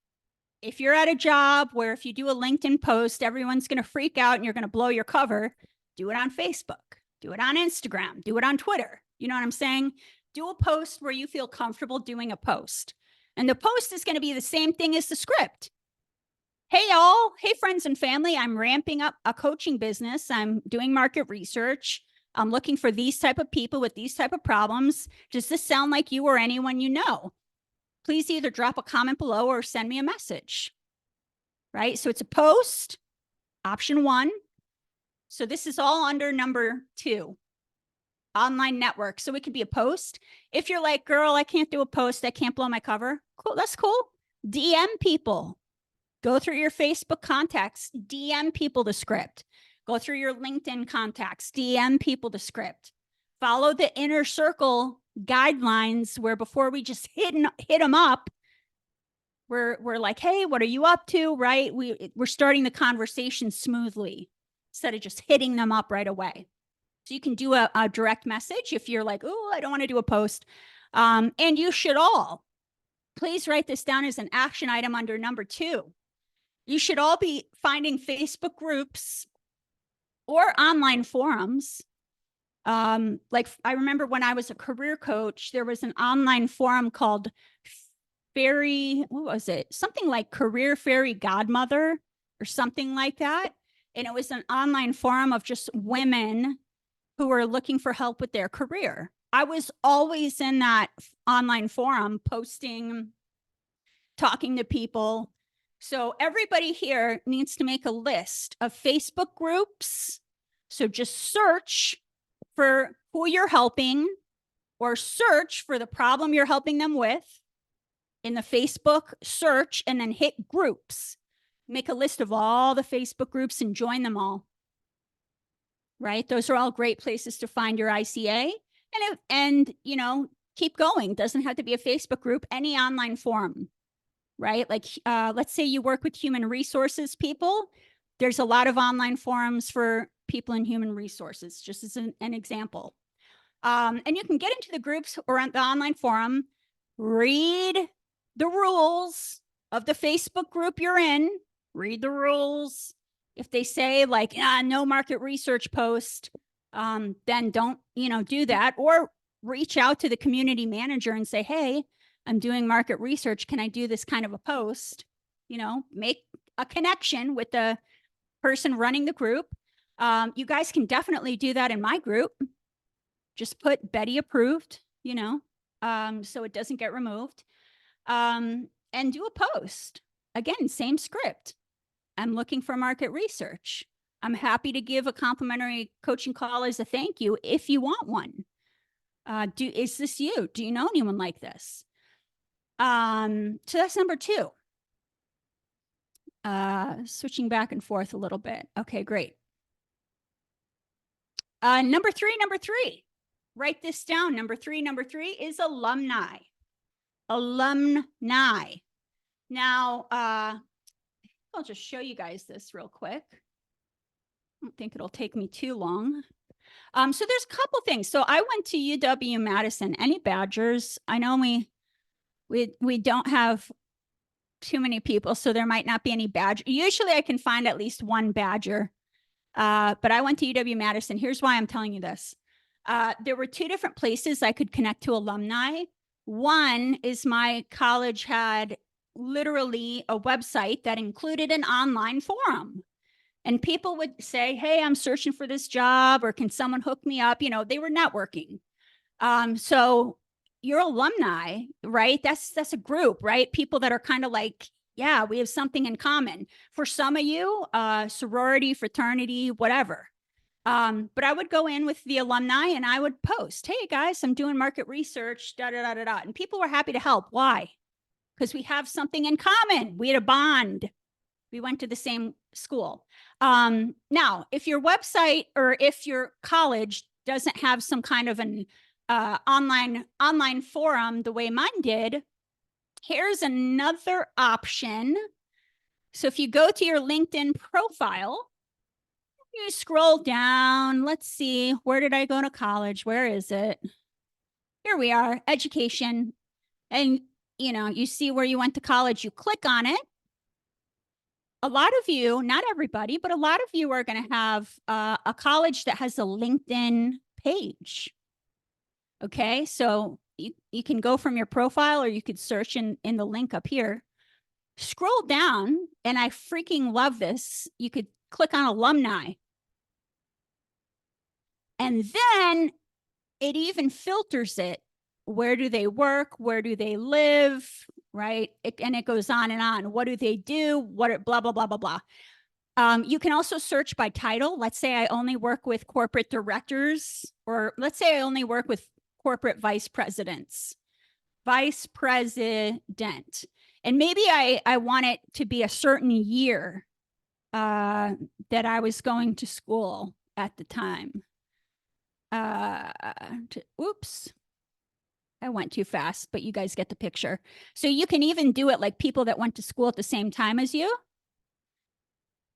if you're at a job where if you do a LinkedIn post, everyone's going to freak out and you're going to blow your cover, do it on Facebook, do it on Instagram, do it on Twitter. You know what I'm saying? Do a post where you feel comfortable doing a post. And the post is going to be the same thing as the script. Hey, y'all. Hey, friends and family. I'm ramping up a coaching business. I'm doing market research. I'm looking for these type of people with these type of problems. Does this sound like you or anyone you know? Please either drop a comment below or send me a message, right? So it's a post, option 1. So this is all under number 2, online network. So it could be a post. If you're like, girl, I can't do a post, I can't blow my cover. Cool, that's cool. DM people. Go through your Facebook contacts, DM people the script. Go through your LinkedIn contacts, DM people the script. Follow the inner circle guidelines where before we just hit them up, we're like, hey, what are you up to, right? We're starting the conversation smoothly instead of just hitting them up right away. So you can do a direct message if you're like, oh, I don't want to do a post. And you should all, please write this down as an action item under number 2. You should all be finding Facebook groups or online forums. Like I remember when I was a career coach, there was an online forum called what was it? Something like Career Fairy Godmother or something like that. And it was an online forum of just women who were looking for help with their career. I was always in that online forum posting, talking to people. So everybody here needs to make a list of Facebook groups. So just search for who you're helping or search for the problem you're helping them with in the Facebook search, and then hit groups. Make a list of all the Facebook groups and join them all. Right? Those are all great places to find your ICA. And you know, keep going. Doesn't have to be a Facebook group, any online forum, right? Like, let's say you work with human resources people. There's a lot of online forums for people in human resources, just as an example. And you can get into the groups or on the online forum, read the rules of the Facebook group you're in, read the rules. If they say like, no market research post, then don't, you know, do that, or reach out to the community manager and say, hey, I'm doing market research. Can I do this kind of a post? You know, make a connection with the person running the group. You guys can definitely do that in my group. Just put Betty approved, you know, so it doesn't get removed. And do a post. Again, same script. I'm looking for market research. I'm happy to give a complimentary coaching call as a thank you if you want one. Is this you? Do you know anyone like this? So that's number 2. Switching back and forth a little bit. Okay, great. Number three. Write this down. Number three is alumni. Alumni. Now, I'll just show you guys this real quick. I don't think it'll take me too long. So there's a couple things. So I went to UW-Madison. Any Badgers? I know we don't have too many people, so there might not be any Badger. Usually I can find at least one Badger. But I went to UW-Madison. Here's why I'm telling you this. There were 2 different places I could connect to alumni. One is my college had literally a website that included an online forum. And people would say, hey, I'm searching for this job, or can someone hook me up? You know, they were networking. So your alumni, right? That's a group, right? People that are kind of like, yeah, we have something in common. For some of you, sorority, fraternity, whatever. But I would go in with the alumni and I would post, hey guys, I'm doing market research, da, da, da, da, da. And people were happy to help. Why? Because we have something in common. We had a bond. We went to the same school. Now, if your website or if your college doesn't have some kind of an online forum the way mine did, here's another option. So if you go to your LinkedIn profile, you scroll down. Let's see, where did I go to college? Where is it? Here we are, education. And, you know, you see where you went to college, you click on it. A lot of you, not everybody, but a lot of you are going to have a college that has a LinkedIn page. Okay, so you can go from your profile, or you could search in the link up here. Scroll down, and I freaking love this. You could click on alumni. And then it even filters it. Where do they work? Where do they live? Right? And it goes on and on. What do they do? What, blah, blah, blah, blah, blah. You can also search by title. Let's say I only work with corporate directors, or let's say I only work with corporate vice presidents, vice president. And maybe I want it to be a certain year that I was going to school at the time. Oops. I went too fast, but you guys get the picture. So you can even do it like people that went to school at the same time as you.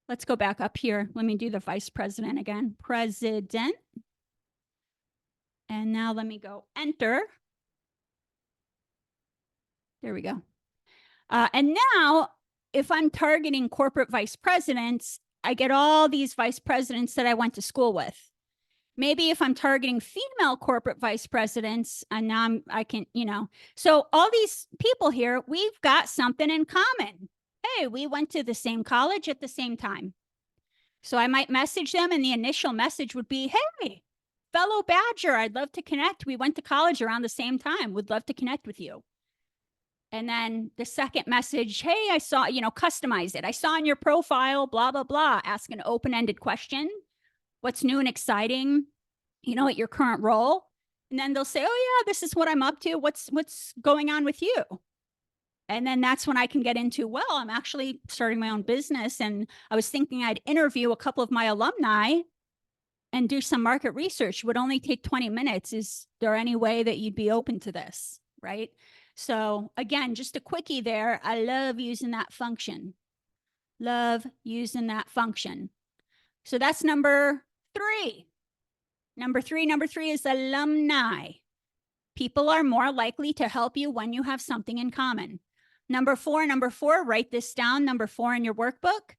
Let's go back up here. Let me do the vice president again. President. And now let me go enter. There we go. And now if I'm targeting corporate vice presidents, I get all these vice presidents that I went to school with. Maybe if I'm targeting female corporate vice presidents, and now I can, you know, so all these people here, we've got something in common. Hey, we went to the same college at the same time. So I might message them, and the initial message would be, hey, fellow Badger, I'd love to connect. We went to college around the same time. Would love to connect with you. And then the second message, hey, I saw, you know, customize it. I saw in your profile, blah, blah, blah. Ask an open-ended question. What's new and exciting, you know, at your current role. And then they'll say, oh yeah, this is what I'm up to. What's going on with you? And then that's when I can get into, well, I'm actually starting my own business. And I was thinking I'd interview a couple of my alumni and do some market research. It would only take 20 minutes. Is there any way that you'd be open to this? Right. So again, just a quickie there. I love using that function. Love using that function. So that's number 3. Number three is alumni. People are more likely to help you when you have something in common. Number four, write this down. Number 4 in your workbook,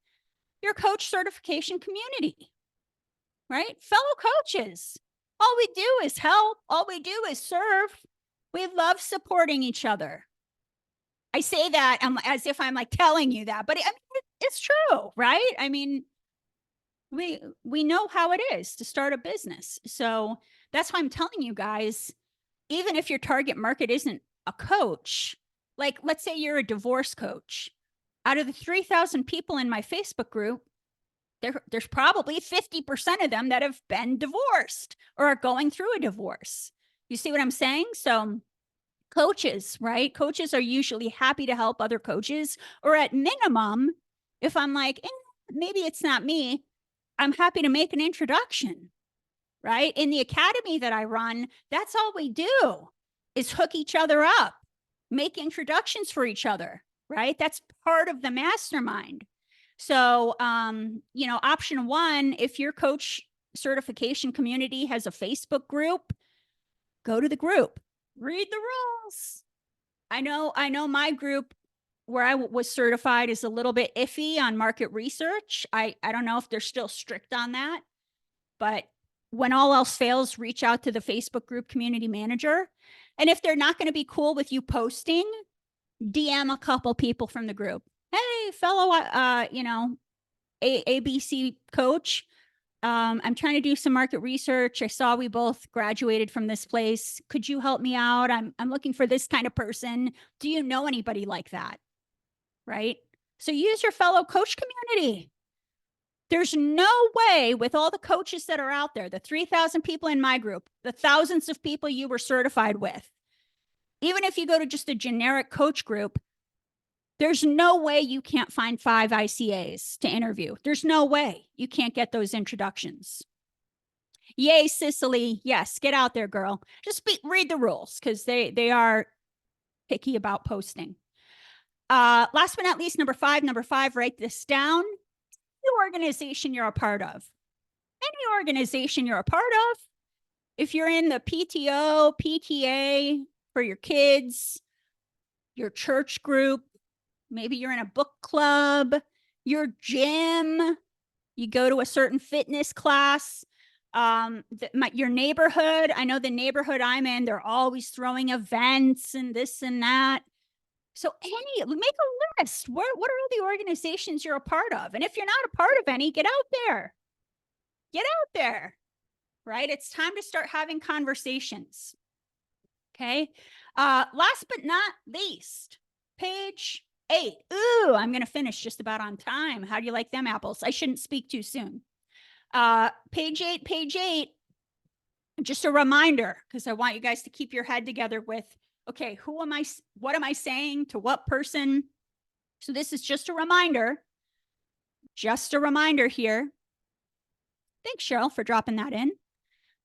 your coach certification community, right? Fellow coaches. All we do is help. All we do is serve. We love supporting each other. I say that as if I'm like telling you that, but I mean, it's true, right? I mean, we know how it is to start a business. So that's why I'm telling you guys, even if your target market isn't a coach, like let's say you're a divorce coach, out of the 3,000 people in my Facebook group, there's probably 50% of them that have been divorced or are going through a divorce. You see what I'm saying? So coaches, right? Coaches are usually happy to help other coaches, or at minimum, if I'm like, maybe it's not me, I'm happy to make an introduction, right? In the academy that I run, that's all we do is hook each other up, make introductions for each other, right? That's part of the mastermind. So, you know, option 1, if your coach certification community has a Facebook group, go to the group, read the rules. I know my group where I was certified is a little bit iffy on market research. I don't know if they're still strict on that, but when all else fails, reach out to the Facebook group community manager. And if they're not going to be cool with you posting, DM a couple people from the group. Hey, fellow, you know, ABC coach, I'm trying to do some market research. I saw we both graduated from this place. Could you help me out? I'm looking for this kind of person. Do you know anybody like that? Right? So use your fellow coach community. There's no way, with all the coaches that are out there, the 3,000 people in my group, the thousands of people you were certified with, even if you go to just a generic coach group, there's no way you can't find 5 ICAs to interview. There's no way you can't get those introductions. Yay, Cicely. Yes, get out there, girl. Just read the rules, because they are picky about posting. Last but not least, number five, write this down. The organization you're a part of. Any organization you're a part of. If you're in the PTO, PTA for your kids, your church group, maybe you're in a book club, your gym, you go to a certain fitness class, your neighborhood. I know the neighborhood I'm in, they're always throwing events and this and that. So make a list. What are all the organizations you're a part of? And if you're not a part of any, get out there. Get out there, right? It's time to start having conversations. Okay. Last but not least, page 8. Ooh, I'm going to finish just about on time. How do you like them apples? I shouldn't speak too soon. Page 8, just a reminder, because I want you guys to keep your head together with, okay, who am I? What am I saying to what person? So this is just a reminder. Just a reminder here. Thanks, Cheryl, for dropping that in.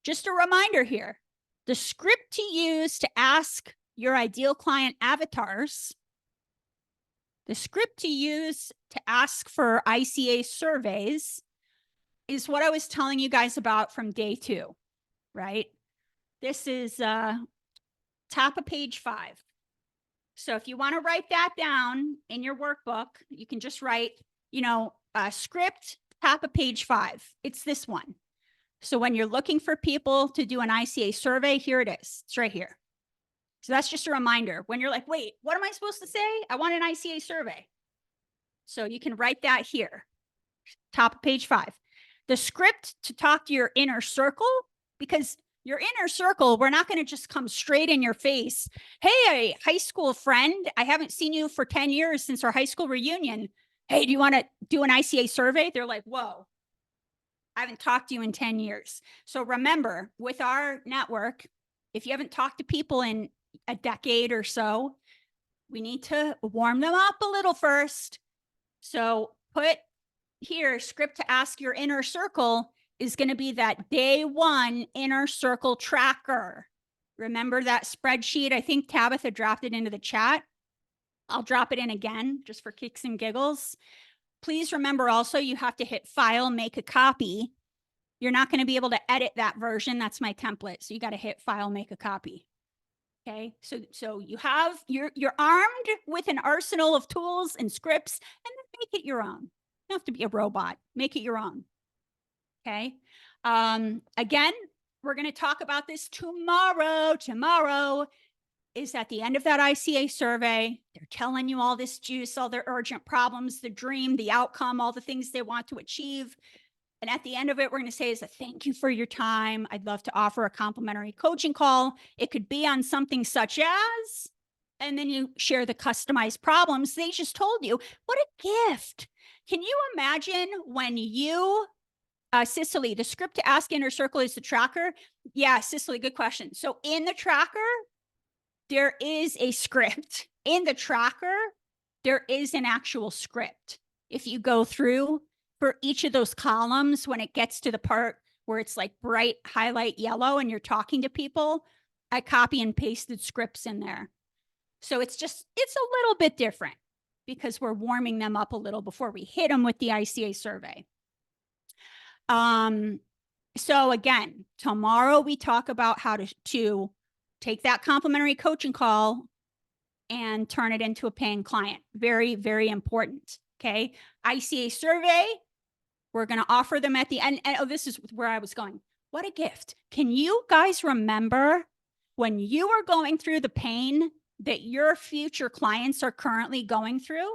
Just a reminder here. The script to use to ask your ideal client avatars, the script to use to ask for ICA surveys is what I was telling you guys about from day 2, right? This is top of page 5. So if you want to write that down in your workbook, you can just write, you know, script, top of page 5. It's this one. So when you're looking for people to do an ICA survey, here it is. It's right here. So that's just a reminder. When you're like, wait, what am I supposed to say? I want an ICA survey. So you can write that here, top of page 5. The script to talk to your inner circle, because your inner circle, we're not going to just come straight in your face. Hey, high school friend, I haven't seen you for 10 years since our high school reunion. Hey, do you want to do an ICA survey? They're like, whoa, I haven't talked to you in 10 years. So remember, with our network, If you haven't talked to people in a decade or so, we need to warm them up a little first. So put here, script to ask your inner circle is going to be that day one inner circle tracker. Remember that spreadsheet? I think Tabitha dropped it into the chat. I'll drop it in again just for kicks and giggles. Please remember also you have to hit file, make a copy. You're not going to be able to edit that version. That's my template. So you got to hit file, make a copy. Okay. So you have, you're armed with an arsenal of tools and scripts, and then make it your own. You don't have to be a robot. Make it your own. Okay. Again, we're going to talk about this tomorrow. Tomorrow is at the end of that ICA survey. They're telling you all this juice, all their urgent problems, the dream, the outcome, all the things they want to achieve. And at the end of it, we're going to say is a thank you for your time. I'd love to offer a complimentary coaching call. It could be on something such as, and then you share the customized problems they just told you. What a gift. Can you imagine when you, Cicely, the script to ask inner circle is the tracker? Yeah, Cicely, good question. So in the tracker, there is a script. In the tracker, there is an actual script. If you go through for each of those columns, when it gets to the part where it's like bright highlight yellow and you're talking to people, I copy and pasted scripts in there. So it's a little bit different because we're warming them up a little before we hit them with the ICA survey. So again, tomorrow we talk about how to take that complimentary coaching call and turn it into a paying client. Very, very important. Okay. ICA survey. We're going to offer them at the end. And oh, this is where I was going. What a gift. Can you guys remember when you were going through the pain that your future clients are currently going through?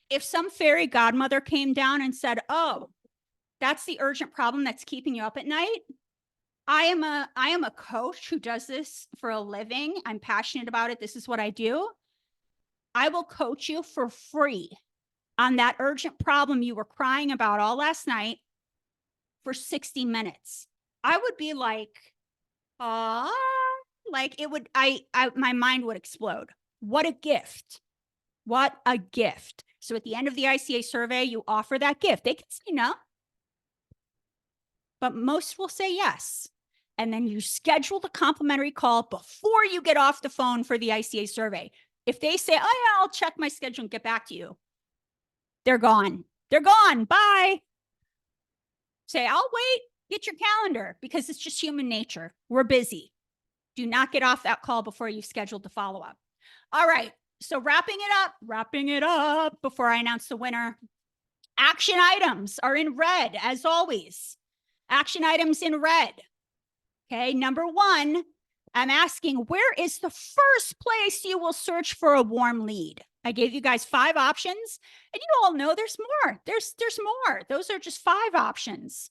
If some fairy godmother came down and said, oh, that's the urgent problem that's keeping you up at night. I am a coach who does this for a living. I'm passionate about it. This is what I do. I will coach you for free on that urgent problem you were crying about all last night for 60 minutes. I would be like, like it would, my mind would explode. What a gift. What a gift. So at the end of the ICA survey, you offer that gift. They can say no, but most will say yes. And then you schedule the complimentary call before you get off the phone for the ICA survey. If they say, oh yeah, I'll check my schedule and get back to you, they're gone. They're gone. Bye. Say, I'll wait. Get your calendar because it's just human nature. We're busy. Do not get off that call before you've scheduled the follow-up. All right. So wrapping it up before I announce the winner. Action items are in red as always. Action items in red. Okay. Number one, I'm asking, where is the first place you will search for a warm lead? I gave you guys 5 options and you all know there's more. There's more. Those are just 5 options.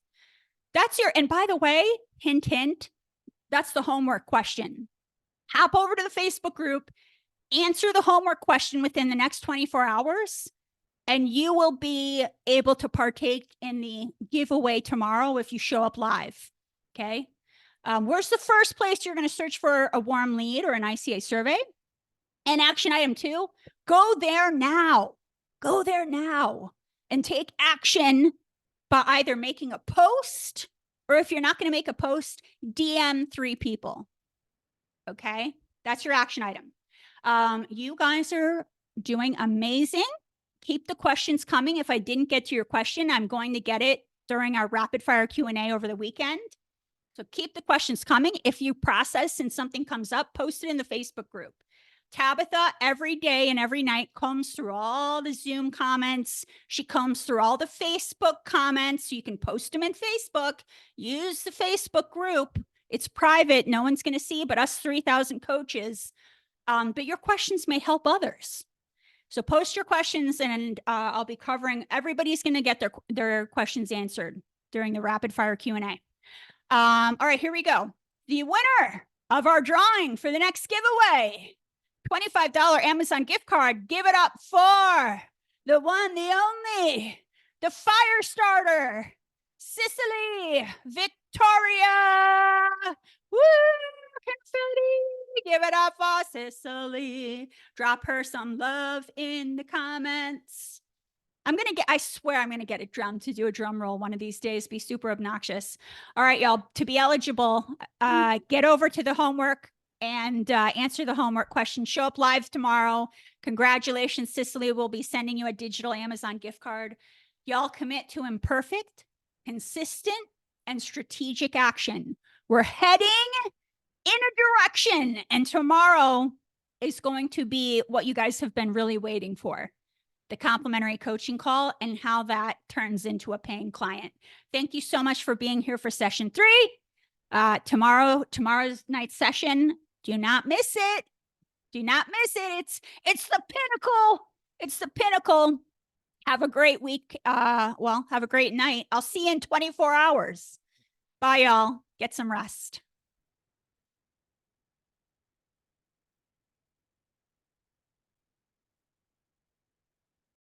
That's your, and by the way, hint, hint, that's the homework question. Hop over to the Facebook group, answer the homework question within the next 24 hours, and you will be able to partake in the giveaway tomorrow if you show up live. Okay. Where's the first place you're going to search for a warm lead or an ICA survey? And action item 2, go there now. Go there now and take action by either making a post, or if you're not going to make a post, DM 3 people. Okay. That's your action item. You guys are doing amazing. Keep the questions coming. If I didn't get to your question, I'm going to get it during our rapid fire Q&A over the weekend. So keep the questions coming. If you process and something comes up, post it in the Facebook group. Tabitha every day and every night combs through all the Zoom comments. She combs through all the Facebook comments. So you can post them in Facebook. Use the Facebook group. It's private. No one's going to see but us 3,000 coaches. But your questions may help others. So post your questions and I'll be covering, everybody's going to get their questions answered during the rapid fire Q&A. All right, here we go. The winner of our drawing for the next giveaway, $25 Amazon gift card. Give it up for the one, the only, the fire starter, Cicely Victoria. Woo! give it up for Cicely. Drop her some love in the comments. I swear I'm going to get a drum to do a drum roll one of these days, be super obnoxious. All right, y'all, to be eligible, get over to the homework and answer the homework question. Show up live tomorrow. Congratulations, Cicely will be sending you a digital Amazon gift card. Y'all commit to imperfect, consistent, and strategic action. We're heading in a direction, and tomorrow is going to be what you guys have been really waiting for. The complimentary coaching call and how that turns into a paying client. Thank you so much for being here for session 3. Tomorrow's night session, do not miss it. Do not miss it. It's the pinnacle. It's the pinnacle. Have a great week. Have a great night. I'll see you in 24 hours. Bye, y'all. Get some rest.